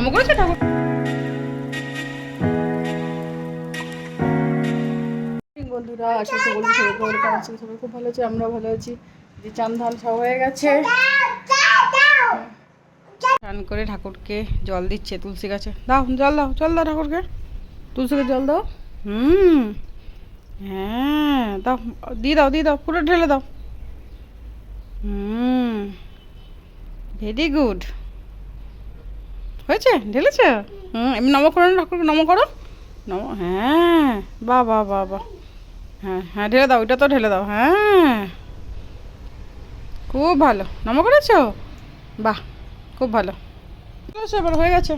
নম করেছে ঠাকুর। বন্ধুরা আশা করি সবাই খুব ভালো আছে, আমরা ভালো আছি। যে চান ধান সব হয়ে গেছে, স্নান করে ঠাকুরকে জল দিচ্ছে তুলসী গাছে। দাও জল দাও, জল দাও ঠাকুরকে, তুলসীকে জল দাও। হ্যাঁ দাও, দিয়ে দাও, দিয়ে দাও, পুরো ঢেলে দাও। ভেরি গুড, হয়েছে, ঢেলেছ। এমনি নম করো না ঠাকুরকে, নম করো, নম। হ্যাঁ বাহ বাহ বাহ বাহ। হ্যাঁ হ্যাঁ ঢেলে দাও, ওইটা তো ঢেলে দাও। হ্যাঁ খুব ভালো, নম করেছো, বাহ খুব ভালো। চলো এবার হয়ে গেছে,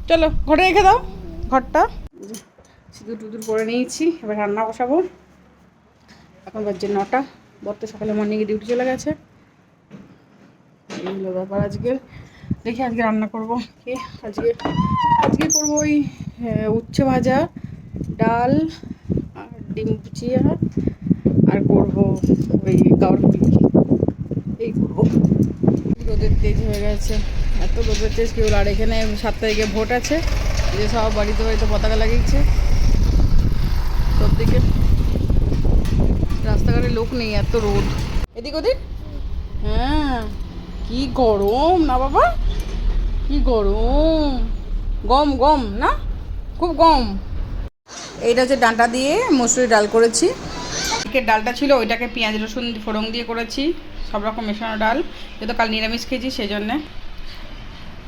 চলো ঘরে রেখে দাও ঘরটা। সিঁদুর টুদুর করে নিয়েছি, এবার রান্না বসাবো। এখন বাজছে 9টা, বর তো সকালে মর্নিংয়ে ডিউটি চলে গেছে। এই হলো ব্যাপার আজকে। দেখি আজকে রান্না করবো কি। আজকে আজকে করবো ওই উচ্ছে ভাজা, ডাল আর ডিম কুচিয়া, আর করবো ওই গাওয়ার ফুলকি, এই করবো। রোদের তেজ হয়ে গেছে, এত রোদের তেজ কেউ। আর এখানে 7 তারিখে ভোট আছে, যে সব বাড়িতে বাড়িতে পতাকা লাগিয়েছে। সব দিকে রাস্তাঘাটে লোক নেই, এত রোদ এদিক ওদিক। হ্যাঁ কি গরম না বাবা, কি গরম, গম গম না, খুব গম। এইটা হচ্ছে ডাঁটা দিয়ে মসুরি ডাল করেছি। এদিকে ডালটা ছিল, ওইটাকে পেঁয়াজ রসুন ফোড়ন দিয়ে করেছি, সব রকম মেশানো ডাল, যেহেতু কাল নিরামিষ খেয়েছি সেই জন্যে।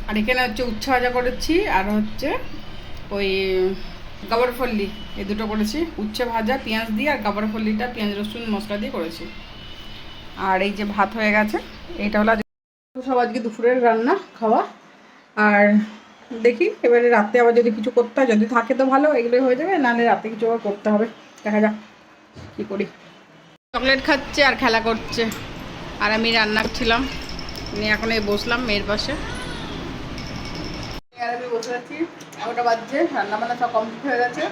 আর এখানে হচ্ছে উচ্ছে ভাজা করেছি, আর হচ্ছে ওই গাবার ফল্লি, এই দুটো করেছি। উচ্ছে ভাজা পেঁয়াজ দিয়ে, আর গাবার ফল্লিটা পেঁয়াজ রসুন মশলা দিয়ে করেছি। আর এই যে ভাত হয়ে গেছে, এইটা হলো সব আজকে দুপুরের রান্না খাওয়া। আর দেখি এবারে রাতে আবার যদি কিছু করতে হয়, যদি থাকে তো ভালো, এগুলোই হয়ে যাবে, নাহলে রাতে কিছু আবার করতে হবে, দেখা যাক কী করি। চকলেট খাচ্ছে আর খেলা করছে, আর আমি রান্না করছিলাম, নিয়ে এখন এই বসলাম মেয়ের পাশে। আর আমি বসে আছি, 11টা বাজছে, রান্না বান্না সব কমপ্লিট হয়ে গেছে।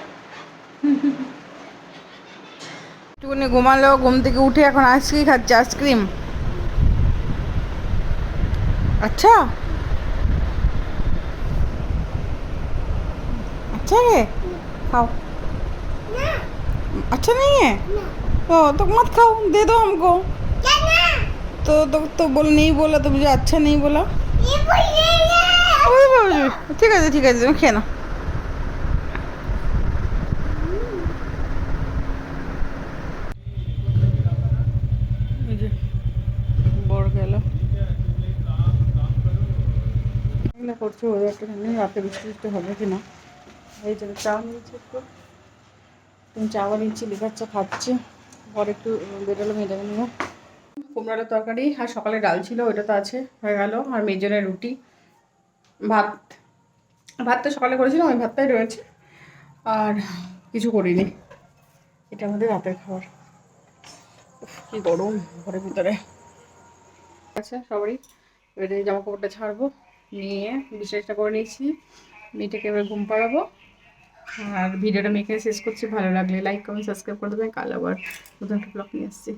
একটুখানি ঘুমালো, ঘুম থেকে উঠে এখন আইসক্রিম খাচ্ছে, আইসক্রিম। अच्छा अच्छा है, खाओ। अच्छा नहीं है तो मत खाओ, दे दो हमको। तो बोल, नहीं बोला तो मुझे अच्छा नहीं बोला। ठीक है ठीक है, तुम खेয়ে নাও। বড় গেল করছে, ওয়েদারটা রাতে বৃষ্টি বৃষ্টি হবে কিনা। এই জন্য চা নিয়েছি, একটু তুমি চা বানিয়েছি, লিকার চা খাচ্ছি। পর একটু বেরোলো মেয়েদের নিয়ে। কুমড়ার তরকারি আর সকালে ডাল ছিল, ওইটা তো আছে, হয়ে গেল। আর মেজনের রুটি, ভাত, ভাতটা সকালে করেছিলাম, ওই ভাতটাই রয়েছে, আর কিছু করিনি। এটা আমাদের রাতের খাবার। কি গরম ঘরের ভিতরে। আচ্ছা সবারই এবারে জামা কাপড়টা ছাড়বো, নিয়ে বিশেষটা করে নিয়েছি, মেয়েটাকে এবার ঘুম পাড়াবো। আর ভিডিওটা মেখে শেষ করছি, ভালো লাগলে লাইক কমেন্ট সাবস্ক্রাইব করে দেবেন। কাল আবার নতুন একটা ব্লগ নিয়ে আসছি।